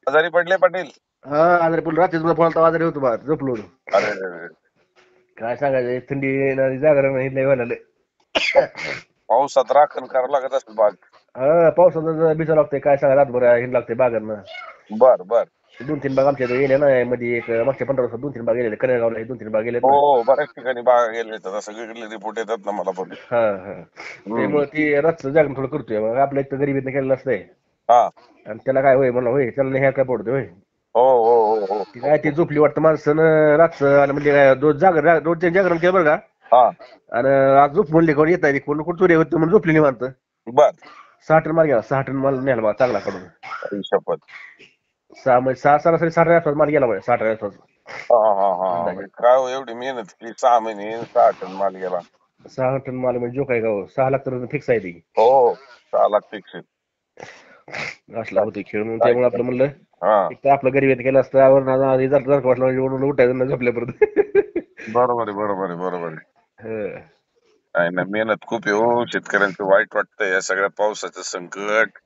आजारी पडले पाटील? हा आजारी पण रात्रीच मला फोन आजारी होतो बा झोपलो होतो. अरे रे रे. काय सांगायचं थंडी जागरण नाही व्हायला लागले. पावसात राखण करावं लागत असेल बाग. हा पावसाचं भिजावं लागतंय काय सांगा रातभर हिंड लागते बागांना. बर बर. 2-3 बाग आमच्या इथे गेले ना मध्ये एक मागच्या 15 वर्षात 2-3 बाग गेले कनेरगावला 2-3 बाग गेलेत हो ना. हो, बऱ्याच ठिकाणी बागा गेले तर सगळीकडले रिपोर्ट येतात ना मला पण. हा हा हम्म. त्यामुळे ती रातचं जागरण थोडं करतोय मग आपल्या इथं गरिबीतनं केलेलं असतंय. हा. आणि त्याला काय होय म्हणलं होय त्याला ह्या काय पडतोय होय. हो हो हो हो ती हो काय ती हो. झोपली वाटतं माणसं रातचं आणि म्हणजे काय रोज जागरण केलं बरं का. हा. आणि आज झोप म्हणली कोण येत नाही कोण चोरी होती म्हणून झोपली निवांत. बर. 6 टन माल गेला 6 टन माल नेला बा चांगला कडून. आई शपथ. 6 म्हणजे 6 सरासरी 6 माल गेला म्हणजे 6 हा हा हा अंदाजे. म्हणजे काय हो, एवढी मेहनत केली 6 महिने 6 टन माल गेला. 6 टन माल म्हणजे जो काय गाव 6 लाख तर फिक्स आहे ती. हो 6 लाख फिक्स. असला होतं खेळ म्हणून काय त्यामुळे आपलं म्हणलं हा. एक तर आपलं गरिबीत केलं असतं आवरण आधी जर वाटलं उठायचं झोपल्यापर्यंत. बरोबर आहे बरोबर आहे बरोबर आहे. हं. नाही ना मेहनत खूप आहे हो शेतकऱ्यांचं वाईट वाटतंय या सगळ्या पावसाचं संकट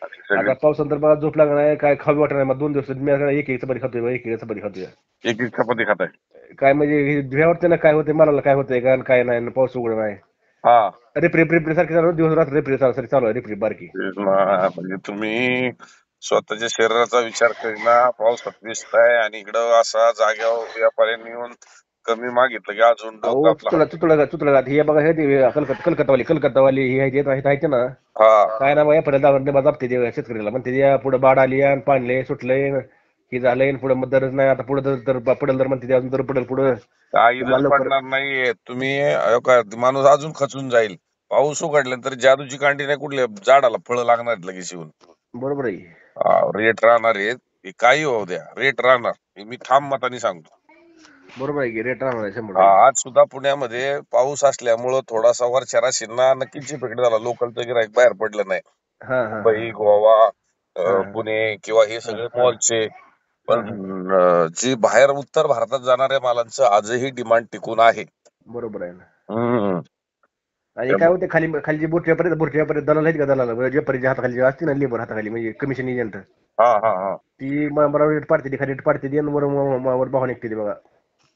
आणि सगळी आता पावसानंतर मला झोप लागणार नाही काय खाऊ वाटत नाही मग 2 दिवस मी एक चपाती खातोय एक चपाती खातोय. एक एक चपाती खाताय. काय म्हणजे भिया वाटते ना काय होते मला काय होतंय का काय नाही पाऊस उघड नाही. हा. रिप्री सारखी चालू दिवस रात्र रिप्री सारखी चालू आहे रिप्री बारकी. तेच ना, म्हणजे तुम्ही स्वतःच्या शरीराचा विचार करीना पावसात भिजताय आणि इकडं असा जाग्यावर व्यापाऱ्यांनी येऊन कमी मागितलं की अजून डोकं अहो आपलं हात. चुतळा हे बघा हे ते कलकत्तावाली ही आहे ना. हा. काय ना बाया पर्यंत दाबते ते शेतकऱ्याला पण त्याच्या पुढे बाढ आली आणि पाणले सुटले हे झालंय पुढे मग दरच नाही आता पुढे दर पडेल तर म्हणते अजून दर पडेल पुढे. काही दर लवकर पडणार नाहीये तुम्ही माणूस अजून खचून जाईल. पाऊस उघडल्यानंतर जादूची कांडी नाही कुठल्या झाडाला फळं लागणार आहेत लगेच येऊन. बरोबर आहे. रेट राहणार आहेत काही होऊ द्या रेट राहणार हे मी ठाम मताने सांगतो. बरोबर आहे की रेट राहणार आहे 100%. आज सुद्धा पुण्यामध्ये पाऊस असल्यामुळं थोडासा वरच्या राशींना नक्कीच इफेक्ट झाला. लोकलचं गिऱ्हाईक बाहेर पडलं नाही. हा हा मुंबई गोवा हा पुणे किंवा हे हा सगळे हा मॉलचे हा पण हा जी बाहेर उत्तर भारतात जाणाऱ्या मालांचं आजही डिमांड टिकून आहे. बरोबर आहे ना. हम्म. आणि काय त्यामुळे होते खाली बुरट्यापर्यंत दलाल आहेत का दलाल व्यापारीच्या हाताखाली असते ना लेबर हाताखाली म्हणजे कमिशन एजंट. हा हा हा. ती बरोबर रेट पाडते ती खाली रेट पाडते ती वर भाव निघते ती बघा.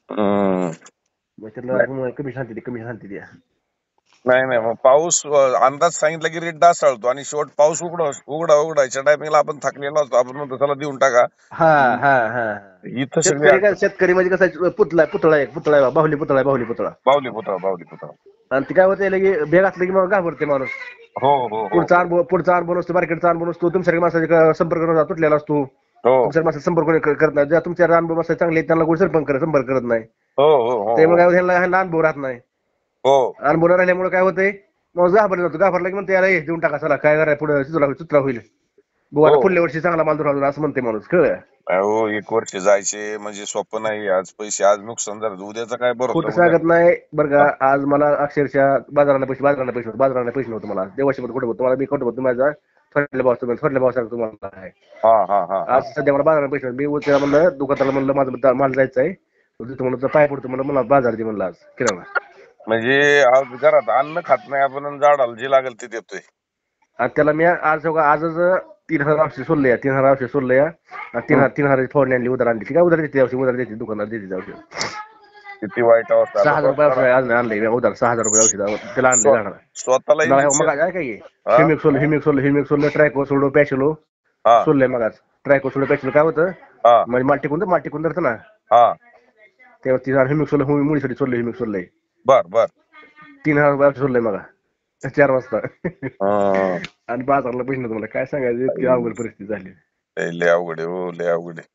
हम्म. मग त्याला कमिशन आणते ती. नाही नाही मग पाऊस अंदाज सांगितला की रेट ढासळतो आणि शेवट पाऊस उघडायच्या टायमिंगला आपण थकलेलो असतो आपण म्हणतो त्याला देऊन टाका. हा हा हा. इथं सगळी शेतकरी काय अडचण. शेतकरी म्हणजे कसं पुतळा बाहुली पुतळा. बावली पुतळा. आणि ती काय होते लगे बेग असलं की मग घाबरते माणूस. हो हो हो हो पुढचा अनुभव नसतो मार्केटचा अनुभव नसतो तुमच्याकडे माणसाचा संपर्क तुटलेला असतो. हो तुमच्या माणसाचा संपर्क करत नाही ज्या तुमच्या अनुभव चांगले त्यांना कोणी संपर्क करत नाही. हो हो हो त्यामुळे हो काय ह्यांना अनुभव राहत नाही. हो. अनुभव राहिल्यामुळे काय होतंय मग घाबरला की म्हणते याला देऊन टाका चला काय करायचं पुढे चित्रा होईल. बघू आता हो. पुढल्या वर्षी चांगला माल धरून असं म्हणते माणूस कळलं. अहो 1 वर्ष जायचे म्हणजे सोपं नाही. आज पैसे आज नुकसान झालं उद्याचं काय खोटं भरोसा उद्या. सांगत नाही बरं का आज मला अक्षरशः बाजाराला पैसे नव्हते मला देवाशी खोटं होतं मला मी खोटं होतो माझा थोडल्या भाव सांगतो तुम्हाला आहे. हा हा हा हा. आज सध्या मला बाजाराला पैसे मी त्याला म्हणलं दुकानाला म्हणलं माझं माल जायचं आहे म्हणलं पाय पडतो मला बाजार दे म्हणलं आज किराणा. म्हणजे आज घरात अन्न खात नाही आपण आणि झाडाला जे लागेल ते देतोय. आणि त्याला मी आजच 3,000 औषध सोडले 3,000 औषध सोडले आणि 3,000 फवारणी आणली उधार आणली ती काय उधार देते औषध उधार देते दुकानात देते औषध. किती वाईट अवस्था आता 6,000 रुपये औषध आज आणले उधार 6,000 रुपये औषध त्याला आणले जाणार. स्वतःला मग इंजेक्शन. काय काय हा हिमिक ट्रायको सोडलो पॅशलो हा सोडले मग आज ट्रायको सोडलो पॅशलो काय होतं हा म्हणजे माल टिकून धरतं ना हा. तेव्हा 3,000 हिमिक सोडलं मुलीसाठी हिमिक सोडलंय. बर बर. 3,000 रुपये औषध सोडलंय मला 4 वाजता. हा. आणि बाजारला पैसे नव्हते मला काय सांगायचं इतकी अवघड परिस्थिती झाली. लय अवघड आहे हो लय अवघड आहे.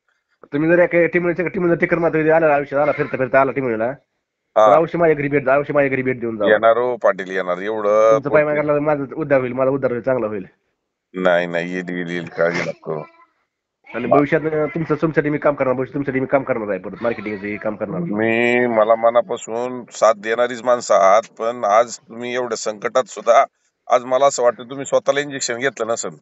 तुम्ही जर एका टीमला टिकर मात्र आला आयुष्यात आला फिरता आला टीमला तर हा अवश्य माझ्या घरी भेट देऊन जावा. येणार हो पाटील येणार एवढं तुमचं पाय पोटे. मागायला माझं उद्धार होईल माझा उद्धार होईल चांगला होईल. नाही येईल काळजी नको. आणि भविष्यात तुमच्यासाठी मी काम करणार तुमच्यासाठी मी काम करणार आहे परत मार्केटिंगचं काम करणार. मला मनापासून साथ देणारीच माणसं आहात पण आज तुम्ही एवढ्या संकटात सुद्धा आज मला असं वाटतं तुम्ही स्वतःला इंजेक्शन घेतलं नसेल.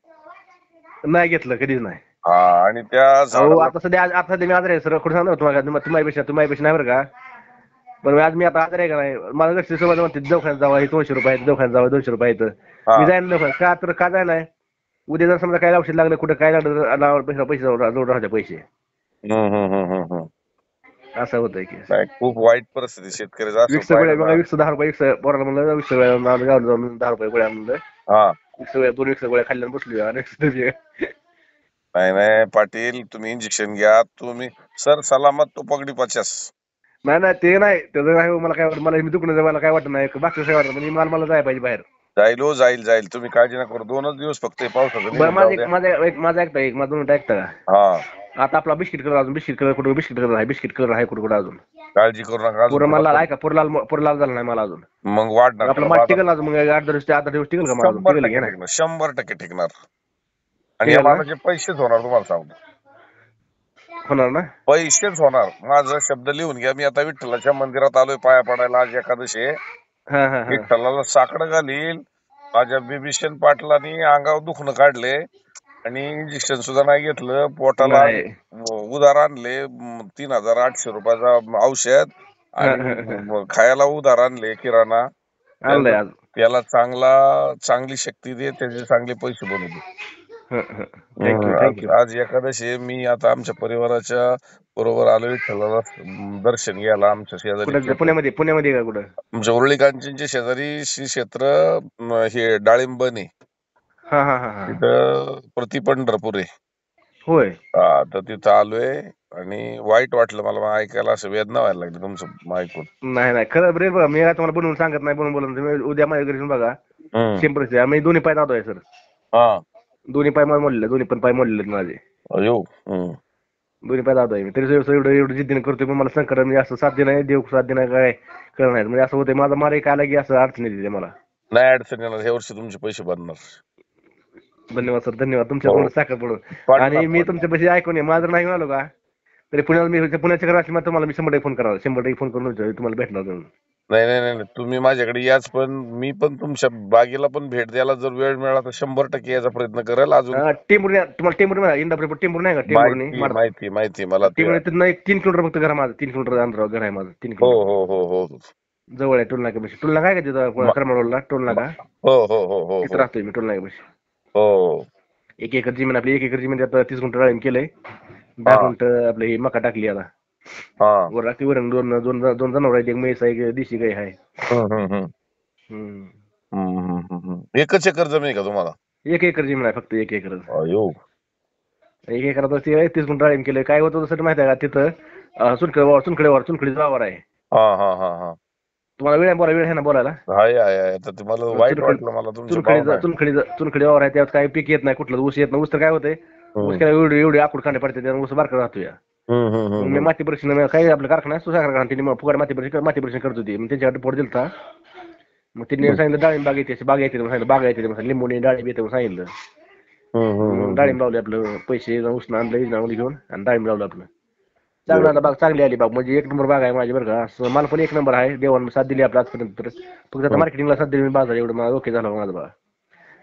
नाही घेतलं कधीच नाही. हा आणि त्या अहो झाडाला. आता सध्या मी आजार आहे सर खोटं सांगतो तुम्हाला तुम्हाला नाही बरं का पण आज मी आता आजार आहे का नाही मला लक्ष सोबत म्हणते दवाखान्यात जावा हे 200 रुपये दवाखान्यात जावा 200 रुपये हा मी जाईन दवाखान्यात का तर का जाय नाही उद्या जर समजा काय औषध लागलं कुठं काय लागलं पैसे जोड राहते पैसे. हम्म, हम्म, हम्म, हम्म, हम्म. असं होतंय की. नाही, खूप वाईट परिस्थिती शेतकऱ्याचं असं विक्स गोळ्या पाहिलं बघा, ना. विक्स 10 रुपये, विक्स पोराला म्हणलं विक्स गोळ्या गावाला जाऊन 10 रुपये गोळ्या म्हणलं. हा. विक्स गोळ्या 2 विक्स गोळ्या खाल्ल्यानं बसली आणि नाही नाही पाटील, तुम्ही इंजेक्शन घ्या. तुम्ही सर सलामत तो पगडी 50. नाही नाही ते नाही त्याचं नाही. मला काय वाटतं, मला मी दुखणं मला काय वाटत नाही, बाकी काय वाटत म्हणजे मला जायला पाहिजे बाहेर. जाईल हो, जाईल जाईल. तुम्ही काळजी नका करू. 2च दिवस फक्त हे पावसाचं बरं निघून जाऊ द्या. माझा एक माझा दोन ऐकता का. हा. आता आपला बिस्किट कलर अजून बिस्किट कलर कुठं बिस्किट कलर आहे, बिस्किट कलर आहे कुठं कुठं अजून. काळजी करू नका, अजून पुरं मला थोडा. ऐका पुरलाल झाला नाही मला अजून. मग वाढणार आपला त्याला माठ बाजार. टिकल अजून मग 8 दिवस टिकल का मला अजून, टिकल की 100% ना. टिकणार, 100% टिकणार. आणि या टिकल ना, मालाचे पैसेच होणार, तुम्हाला सांगतो. होणार ना. पैसेच होणार. माझा शब्द लिहून घ्या. मी आता विठ्ठलाच्या मंदिरात आलोय पाया पडायला. आज एकादशी आहे. हा हा हा. विठ्ठलाला साकडं घालील. माझ्या बिभीषण पाटलांनी अंगावर दुखणं काढले आणि इंजेक्शन सुद्धा नाही घेतलं. पोटाला नाही. उधार आणले 3800 रुपयाचा औषध. हा, हा, हा. आणि खायला उधार आणले किराणा. आणलंय आज. त्याला चांगली शक्ती दे, त्याचे चांगले पैसे बनवू दे. थँक्यू. आज एकादशी आहे. मी आता आमच्या परिवाराच्या बरोबर आलो विठ्ठलाला दर्शन घ्यायला. आमच्या शेजारी कुठं पुण्यामध्ये का कुठं. आमच्या उरळी कांचनच्या शेजारी श्री क्षेत्र हे डाळिंबने हा हा हा हा. तिथं प्रति पंढरपूर आहे. होय. तर तिथं आलोय. आणि वाईट वाटलं मला ऐकायला, असं वेदना व्हायला लागली तुमचं ऐकून. नाही खरं बरे बघा, मी काय तुम्हाला बनवून सांगत नाही, बनवून बोलत नाही. उद्या माझ्या घरी येऊन बघा. सेम परिस्थिती आम्ही दोन्ही पाय दादो आहे सर. हा. दोन्ही पाय मोडलेले, दोन्ही पण पाय मोडलेले माझे. अयो. दोन्ही पाय दादो आहे मी. तरी एवढं जिद्दीने करतोय, पण मला संकट म्हणजे असं साध्य नाही, देव साध्य नाही, काय कळलं नाही. म्हणजे असं होतंय माझा मारे काय की असं अडचण येते मला. नाही अडचण येणार. ह्या वर्षी तुमचे पैसे भरणार. धन्यवाद सर, धन्यवाद. तुमच्या हो. तोंडात साखर पडून. आणि मी तुमच्या पैसे ऐकून माझं नाही आलो का तरी पुण्याला मी पुण्याच्या घरात असली तुम्हाला मी 100 फोन करावा, 100 फोन करून तुम्हाला भेटणार. नाही नाही नाही, तुम्ही माझ्याकडे याच. पण मी पण तुमच्या बागेला पण भेट द्यायला जर वेळ मिळाला तर 100% याचा प्रयत्न करेल. अजून टेंभुर्णी तुम्हाला टेंभुर्णी इंदापूर टेंभुर्णी नाही का. टेंभुर्णी माहिती मला ते. टेंभुर्णी तिथं 3 किलोमीटर फक्त घर आहे माझं. 3 किलोमीटर अंतरावर घर आहे माझं. 3 हो किलोमीटर हो हो हो जवळ आहे. टोल नाक्यापाशी. टोल नाका आहे का तिथं करमाळला टोल नाका. हो हो हो हो तिथं राहतोय मी टोल नाक्यापाशी. हो. 1 एकर जमीन आपली. 1 एकर जमीन आता 30 गुंठ डाळिंब केलंय. 10 गुंठ आपलं हे मका टाकली आता. वर राखी वरून दोन जनावर आहेत. एक म्हैस आहे, एक देशी गाय आहे. एकच एकर जमीन आहे का तुम्हाला. 1 एकर जमीन आहे फक्त. 1 एकर. अयो. 1 एकरात 30 गुंठ डाळिंब केलंय. काय होतं तसं माहिती आहे का, तिथं चुनखडीचा वावर आहे. तुम्हाला वेळ आहे ना बोलायला. आता तुम्हाला वाईट वाटलं मला तुमच्या भावना. चुनखडी वावर आहे. त्यात काही पीक येत नाही, कुठलं ऊस येत नाही. ऊस तर काय होतंय, ऊस काय एवढे आकुड कांडे पडते, ऊस बारका राहतो या. मी माती परीक्षण काही आपलं कारखाना असतो साखर कारखाना, त्यांनी फुकट माती परीक्षण करत होती. मग त्यांच्याकडे पोट दिलता. मग त्यांनी सांगितलं डाळिंब बाग येते, बाग येते सांगितलं, बाग येते लिंबूनी डाळिंब येते सांगितलं. डाळिंब लावले. आपलं पैसे उसनं आणलं घेऊन आणि डाळिंब लावलं आपलं. चांगला बाग चांगली आली बाग. म्हणजे 1 नंबर बाग आहे माझी बरं का. मला पण 1 नंबर आहे. देवानं साथ दिली आपल्या आजपर्यंत. तर फक्त आता मार्केटिंगला साथ दिली मी बाजार. एवढं मला ओके झालं माझं बाग.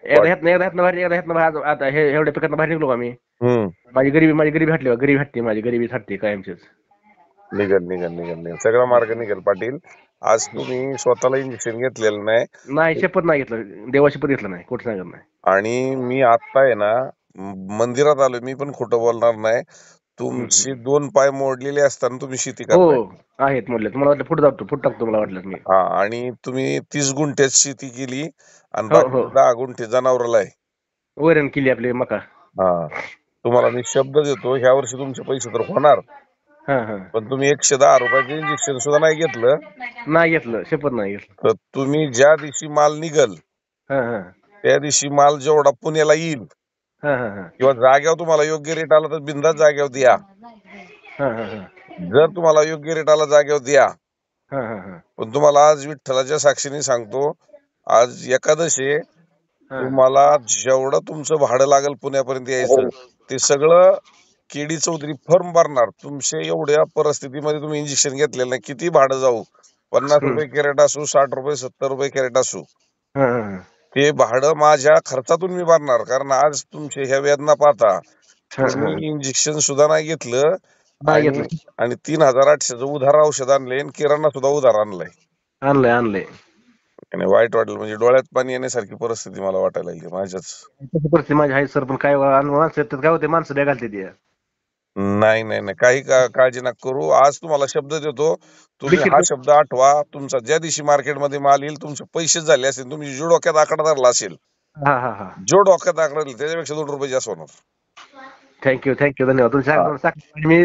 एकदा ह्यातनं बाहेर आता हे एवढ्या पिकातनं बाहेर निघलो आम्ही. माझी गरीबी हटली. माझी गरीबी हटते कायमचीच. निघल सगळा मार्ग निघेल पाटील. आज तुम्ही स्वतःला इंजेक्शन घेतलेलं नाही. शपथ नाही घेतलं. देवा शपथ घेतलं नाही. खोटं सांगत नाही. आणि मी आता आहे ना मंदिरात आलोय. मी पण खोटं बोलणार नाही. तुमची 2 पाय मोडलेले असताना तुम्ही शेती करताय. हो आहेत म्हणले. तुम्हाला वाटलं फुट टाकतो मला वाटलं मी. आणि तुम्ही 30 गुंठ्यात शेती केली आणि बाकी 10 गुंठे जनावराला आहे. वैरण केली आपली मका. तुम्हाला मी शब्द देतो, ह्या वर्षी तुमचे पैसे तर होणार. पण तुम्ही 110 रुपयाचं इंजेक्शन सुद्धा नाही घेतलं. नाही घेतलं. शपथ नाही घेतलं. तर तुम्ही ज्या दिवशी माल निघल त्या दिवशी माल जेवढा पुण्याला येईल किंवा जाग्यावर तुम्हाला योग्य रेट आला तर बिंदास जाग्यावर द्या. जर तुम्हाला योग्य रेट आला जाग्यावर द्या. पण तुम्हाला आज विठ्ठलाच्या साक्षीने सांगतो, आज एकादशी तुम्हाला जेवढं तुमचं भाडं लागेल पुण्यापर्यंत यायचं ते सगळं केडी चौधरी फर्म भरणार. तुमच्या एवढ्या परिस्थितीमध्ये तुम्ही इंजेक्शन घेतलेलं नाही. किती भाडं जाऊ, 50 रुपये कॅरेट असू, 60 रुपये 70 रुपये कॅरेट असू, ते भाडं माझ्या खर्चातून मी भरणार. कारण आज तुमच्या ह्या वेदना पाहता तुम्ही इंजेक्शन सुद्धा नाही घेतलं. आणि 3800चं उधार औषध आणले, किराणा सुद्धा उधार आणलाय. आणि वाईट वाटलं म्हणजे डोळ्यात पाणी येण्यासारखी परिस्थिती मला वाटायला लागली माझ्याच. तशी परिस्थिती माझी आहे सर, पण काय माणसं येतात काय होते, माणसं द्या घालते ती. नाही नाही नाही, काही काळजी नका करू. आज तुम्हाला शब्द देतो, तुम्ही हा शब्द आठवा. तुमचा ज्या दिवशी मार्केटमध्ये माल येईल, तुमचे पैसे झाले असेल, तुम्ही जो डोक्यात आकडा धरला असेल, हा हा हा, जो डोक्यात आकडा दिला त्याच्यापेक्षा ₹2 जास्त होणार. थँक्यू धन्यवाद. तुम्ही सांगा मी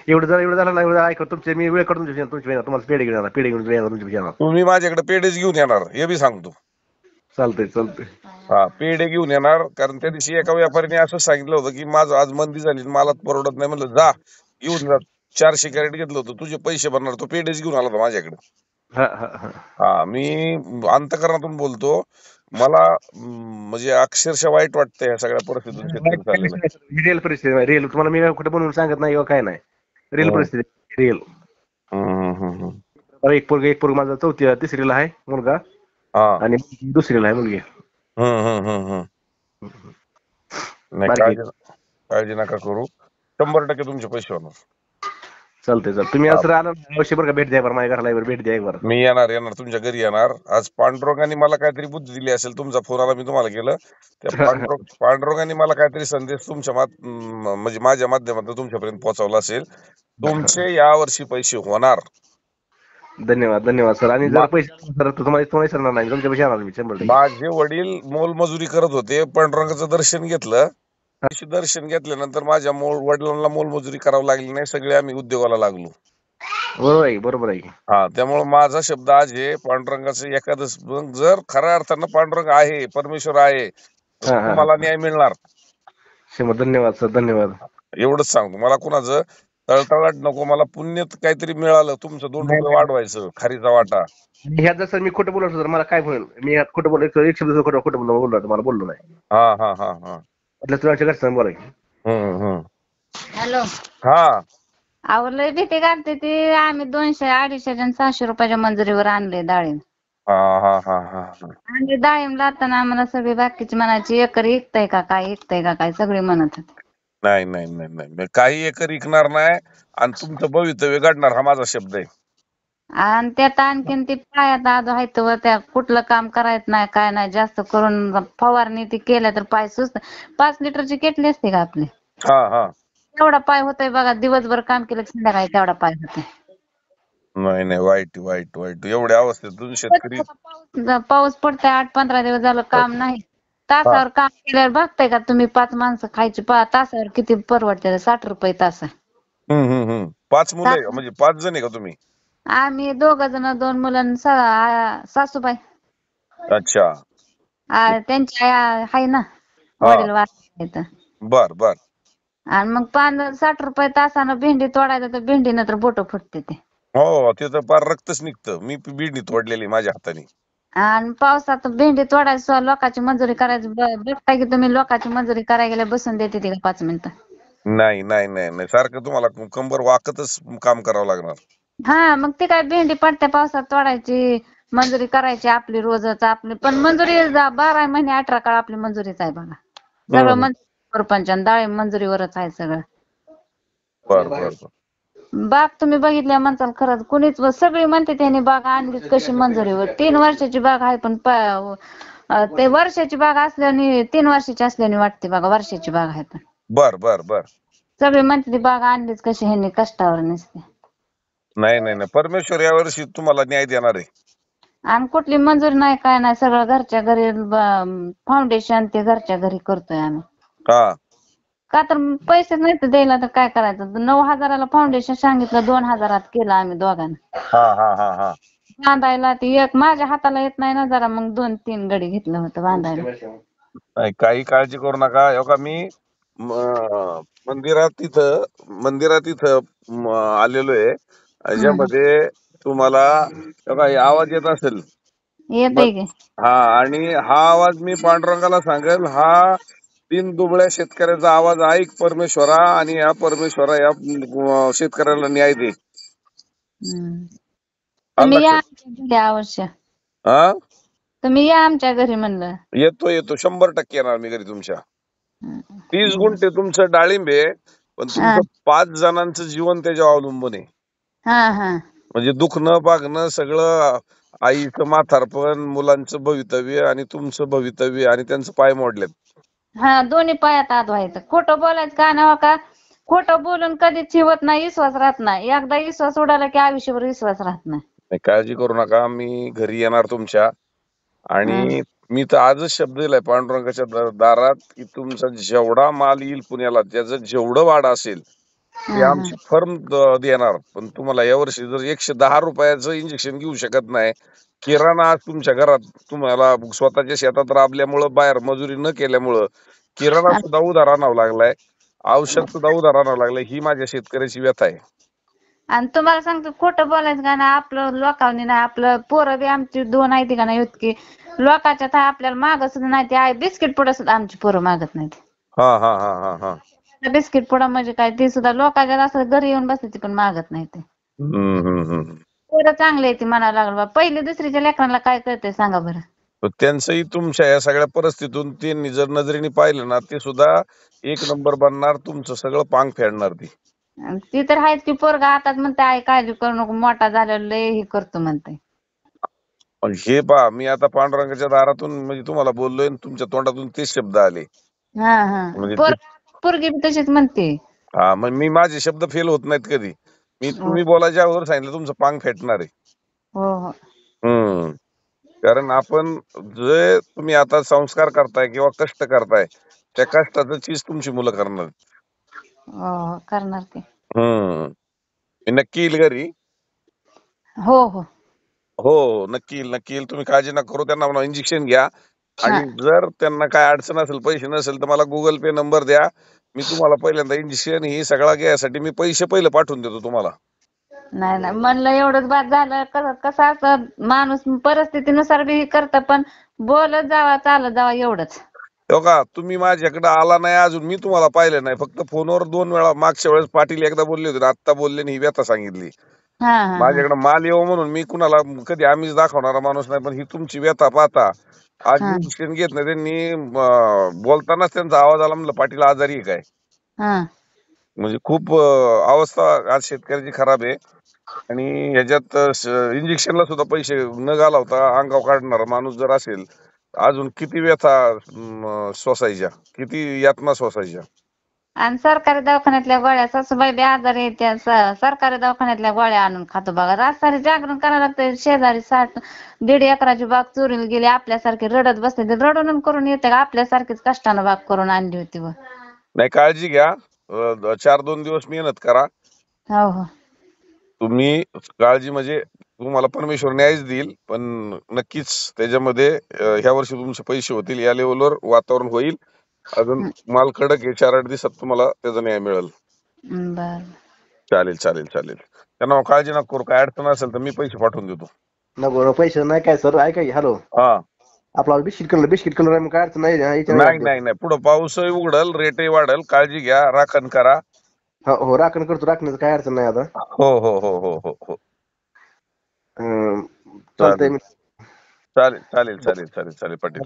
एवढं झालं ना, एवढं ऐकतो तुमचे, मी वेळ करतो तुमच्या तुम्हाला पेढे घेऊन येणार, पेढे घेऊन येणार तुमच्या घेणार. तुम्ही माझ्याकडे पेढेच घेऊन येणार हे बी सांगतो. चालतंय. हा, पेढे घेऊन येणार. कारण त्या दिवशी एका व्यापाऱ्याने असं सांगितलं होतं की माझं आज मंदी झाली, मला परवडत नाही. म्हणलं जा घेऊन जा. 400 कॅरेट घेतलं होतं, तुझे पैसे भरणार. तो पेढेच घेऊन आला होता माझ्याकडे. हा, मी अंतकरणातून बोलतो. मला म्हणजे अक्षरशः वाईट वाटतं या सगळ्या परिस्थितीतून शेतकरी चाललेला. रिअल परिस्थिती, रिअल. तुम्हाला मी कुठे बनवून सांगत नाही काय नाही, रिअल परिस्थिती, रिअल. एक पोरग माझा तिसरीला आहे मुलगा, आणि दुसरीला आहे मुलगी. नाही, काळजी नका करू. 100% तुमचे पैसे होणार. चालतंय तुम्ही असं आला अवश्य बरं का, भेट द्या बरं माझ्या घराला, भेट द्या एक बार. मी येणार तुमच्या घरी येणार. आज पांडुरंगाने मला काहीतरी बुद्धी दिली असेल. तुमचा फोन आला, मी तुम्हाला केलं. त्या पांडुरंगाने मला काहीतरी संदेश तुमच्या म्हणजे माझ्या माध्यमातून तुमच्यापर्यंत पोहोचवला असेल. तुमचे यावर्षी पैसे होणार. धन्यवाद सर. आणि जर पैसे सर तुम्हाला विसरणार नाही, तुमच्या पैसे येणार मी 100%. माझे वडील मोलमजुरी करत होते, पांडुरंगाचं दर्शन घेतलं. दर्शन घेतल्यानंतर माझ्या वडिलांना मोलमजुरी करावं लागली नाही, सगळे आम्ही उद्योगाला लागलो. बरोबर आहे. हा, त्यामुळे माझा शब्द आज आहे, पांडुरंगाचं एकादश. जर खऱ्या अर्थानं पांडुरंग आहे, परमेश्वर आहे, तुम्हाला न्याय मिळणार. धन्यवाद सर, धन्यवाद. एवढंच सांगतो. मला कुणाचं तळतळाट नको, मला पुण्य काहीतरी मिळालं. तुमचं $2 वाढवायचं, खारीचा वाटा. ह्यात जर मी खोटं बोललो तर मला काय होईल? मी ह्यात खोटं बोललो, एक शब्द खोटं बोललो, तुम्हाला बोललो नाही. म्हटलं तुझ्या घरचं बोलाय. हॅलो. हा, आवडलंय भीती घालते ती. आम्ही 200-250 आणि 600 रुपयाच्या मंजुरीवर आणले डाळिंब. आणि डाळिंब लावताना आम्हाला सगळी बाकीची म्हणायची, एकर इकताय का काय सगळे म्हणत होते. नाही, काही एकर विकणार नाही आणि तुमचं भवितव्य घडणार, हा माझा शब्द आहे. आणि त्यात आणखीन ती पायात आजू आहेत व त्या कुठलं काम करायचं नाही, काय नाही. जास्त करून फवारणी ती केल्या तर पाय सुस्त. 5 लिटरची केटली असते का आपली, तेवढा पाय होतोय बघा. दिवसभर काम केलं संध्याकाळी तेवढा पाय होतोय. नाही, वाईट एवढ्या अवस्थेतून शेतकरी. पाऊस पडतोय, 8-15 दिवस झालं काम नाही. तासावर काम केल्यावर बघताय का तुम्ही, 5 माणसं खायची तासावर किती परवडते? 60 रुपये तास. 5 मुलं आहे म्हणजे 5 जण आहे का तुम्ही? आम्ही 2 जण, 2 मुलं, सासूबाई. अच्छा. त्यांच्या आहे ना, वडील वारले. बर. आणि मग 60 रुपये तासानं भेंडी तोडायचं तर भेंडीनं तर बोट फुटते ते. हो, ते तर फार रक्तच निघतं. मी भेंडी तोडलेली माझ्या हाताने. आणि पावसात भेंडी तोडायचं, लोकांची मंजुरी करायची. बघताय की तुम्ही, लोकांची मंजुरी करायला गेल्या बसून देते ती 5 मिनिटं. नाही, सारखं तुम्हाला कंबर वाकतच काम करावं लागणार. हा, मग ती काय भेंडी पडत्या पावसात तोडायची, मंजुरी करायची आपली रोजच. आपली पण मंजुरी 12 महिने 18 काळ आपली मंजुरीच आहे बघा. सगळं मंजुरी, डाळिंब मंजुरीवरच आहे सगळं. बर. बाग तुम्ही बघितल्या म्हणताल खरंच, कुणीच सगळी म्हणते त्यांनी बाग आणलीच कशी मंजुरीवर. 3 वर्षाची बाग आहे, पण ते वर्षाची बाग असल्याने, 3 वर्षाची असल्याने वाटते बघा, वर्षाची बाग आहे पण. बर. सगळी म्हणते ती बाग आणलीच कशी, ह्यांनी कष्टावर नसते. नाही, परमेश्वर यावर्षी तुम्हाला न्याय देणार आहे. आणि कुठली मंजुरी नाही, काय नाही. सगळं घरच्या घरी, फाउंडेशन ते घरच्या घरी करतोय आम्ही. का तर पैसे नाही तर द्यायला, तर काय करायचं? 9,000ला फाउंडेशन सांगितलं, 2,000त केलं आम्ही दोघांना. बांधायला ती एक माझ्या हाताला येत नाही ना जरा, मग 2-3 गडी घेतलं होतं बांधायला. नाही, काही काळजी करू नका. हो का, मी मंदिरात इथं आलेलो आहे, ज्यामध्ये तुम्हाला आवाज येत असेल. येतंय की. आणि हा आवाज मी पांडुरंगाला सांगेल, हा 3 दुबळ्या शेतकऱ्याचा आवाज ऐक परमेश्वरा, आणि या परमेश्वरा या शेतकऱ्याला न्याय दे. तुम्ही या आमच्या घरी अवश्य. तुम्ही या आमच्या घरी म्हणलं. येतो 100% येणार मी घरी तुमच्या. 30 गुंठे तुमचं डाळिंब आहे, पण तुमचं 5 जणांचं जीवन त्याच्यावर अवलंबून आहे. म्हणजे दुखणं बागणं सगळं, आईचं म्हातारपण, मुलांचं भवितव्य आणि तुमचं भवितव्य आणि त्यांचं पाय मोडलेत. हा, दोन्ही पायात आद व्हायचं. खोटं बोलायचं का नाही का? खोटं बोलून कधीच हिवत नाही, विश्वास राहत नाही. एकदा विश्वास उडाला की आयुष्यभर विश्वास राहत नाही. नाही, काळजी करू नका, मी घरी येणार तुमच्या. आणि मी तर आजच शब्द दिलाय पांडुरंगाच्या दारात की तुमचा जेवढा माल येईल पुण्याला, त्याचं जेवढं वाढ असेल ते आमची फर्म देणार. पण तुम्हाला यावर्षी जर 110 रुपयाचं इंजेक्शन घेऊ शकत नाही, किराणा आज तुमच्या घरात तुम्हाला स्वतःच्या शेतात राबल्यामुळं, बाहेर मजुरी न केल्यामुळं किराणा सुद्धा उधार आणावं लागलाय, औषध सुद्धा उधार आणावं लागलंय, ही माझ्या शेतकऱ्याची व्यथा आहे. आणि तुम्हाला सांगतो, खोटं बोलायचं का नाही, आपलं लोकांनी नाही, आपलं पोरं बी आमची 2 आहेत का नाही इतकी लोकांच्यात आहे, आपल्याला मागत सुद्धा नाही. ते बिस्किट पुडा सुद्धा आमची पोरं मागत नाहीत. हा हा हा हा हा बिस्किट पुडा म्हणजे काय, ते सुद्धा लोकांच्यात असं घरी येऊन बसते पण मागत नाही ते. पोरं चांगले आहे ती म्हणायला लागलं. पहिली दुसरीच्या लेकरांना काय कळतंय सांगा बरं. त्यांचंही तुमच्या या सगळ्या परिस्थितीतून त्यांनी जर नजरेने पाहिलं ना, ते सुद्धा 1 नंबर बनणार, तुमचं सगळं पांग फेडणार ती. ती तर आहेच की, पोरगा आता म्हणते आई काळजी करू नको, मोठा झाल्यावर लय हे करतो म्हणते. हे पहा, मी आता पांडुरंगाच्या दारातून म्हणजे तुम्हाला बोललोय, तुमच्या तोंडातून तेच शब्द आले. म्हणजे पोरगी बी तशीच म्हणते. हा, मग मी माझे शब्द फेल होत नाहीत कधी. मी तुम्ही बोलायच्या अगोदर सांगितलं तुमचं पांग फेटणार आहे. हो. कारण आपण जे तुम्ही आता संस्कार करताय किंवा कष्ट करताय, त्या कष्टाचं चीज तुमची मुलं करणार. हो, करणार ते. मी नक्की येईल घरी. हो, नक्की येईल. तुम्ही काळजी नका करू. त्यांना म्हणा इंजेक्शन घ्या, आणि जर त्यांना काय अडचण असेल, पैसे नसेल, तर मला गुगल पे नंबर द्या. मी तुम्हाला पहिल्यांदा इंजेक्शन ही सगळा घ्यायसाठी मी पैसे पहिले पाठवून देतो तुम्हाला. नाही म्हणलं एवढंच बाद झालं. कसं असं माणूस परिस्थितीनुसार बी करतं, पण बोलत जावा, चालत जावा एवढंच. हो का, तुम्ही माझ्याकडे आला नाही अजून, मी तुम्हाला पाहिलं नाही, फक्त फोनवर 2 वेळा. मागच्या वेळेस पाटील एकदा बोलले होते, आता बोलले नाही, ही व्यथा सांगितली. माझ्याकडे माल येऊ म्हणून मी कुणाला कधी आम्हीच दाखवणारा माणूस नाही, पण ही तुमची व्यथा पाहता आज इंजेक्शन घेत नाही त्यांनी. बोलतानाच त्यांचा आवाज आला, म्हणलं पाटील आजारी आहे काय. म्हणजे खूप अवस्था आज शेतकऱ्याची खराब आहे. आणि ह्याच्यात इंजेक्शनला सुद्धा पैसे न घालवता अंगावर काढणारा माणूस जर असेल, अजून किती व्यथा सोसायच्या, किती यातना सोसायच्या. आणि सरकारी दवाखान्यातल्या गोळ्या, सासूबाई बी आजारी येत्या, सरकारी दवाखान्यातल्या गोळ्या आणून खातो बघा. रातसारी जागरण करायला लागतं. शेजारी 1.5 एकराची बाग चोरीला गेली, आपल्यासारखे रडत बसते. रडून करून येते का, आपल्यासारखीच कष्टानं बाग करून आणली होती. नाही, काळजी घ्या. 4-2 दिवस मेहनत करा. हो. तुम्ही काळजी म्हणजे तुम्हाला परमेश्वर न्यायच देईल, पण नक्कीच त्याच्यामध्ये ह्या वर्षी तुमचे पैसे होतील. या लेवलवर वातावरण होईल. अजून माल कडक आहे, 4-8 दिवसात तुम्हाला त्याचा न्याय मिळेल. चालेल. त्यांना काळजी नका करू. काय अडचण असेल तर मी पैसे पाठवून देतो. नको पैसे नाही काय सर, ऐका की. हॅलो, आपला बिस्किट कलर काय अडचण नाही. नाही, पुढे पाऊसही उघडल, रेटही वाढल. काळजी घ्या, राखण करा. हो, राखण करतो. राखण्याचं काय अडचण नाही आता. हो. चालतंय. चालेल पाटील.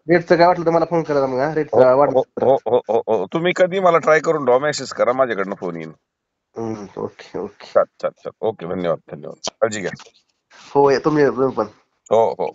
रेटचं काय वाटलं तर मला फोन करा मग. रेटचं वाटलं हो. तुम्ही कधी मला ट्राय करून ठेवा, मेसेज करा, माझ्याकडनं फोन येईल. ओके. ओके, धन्यवाद. काळजी घ्या. हो, तुम्ही पण. हो.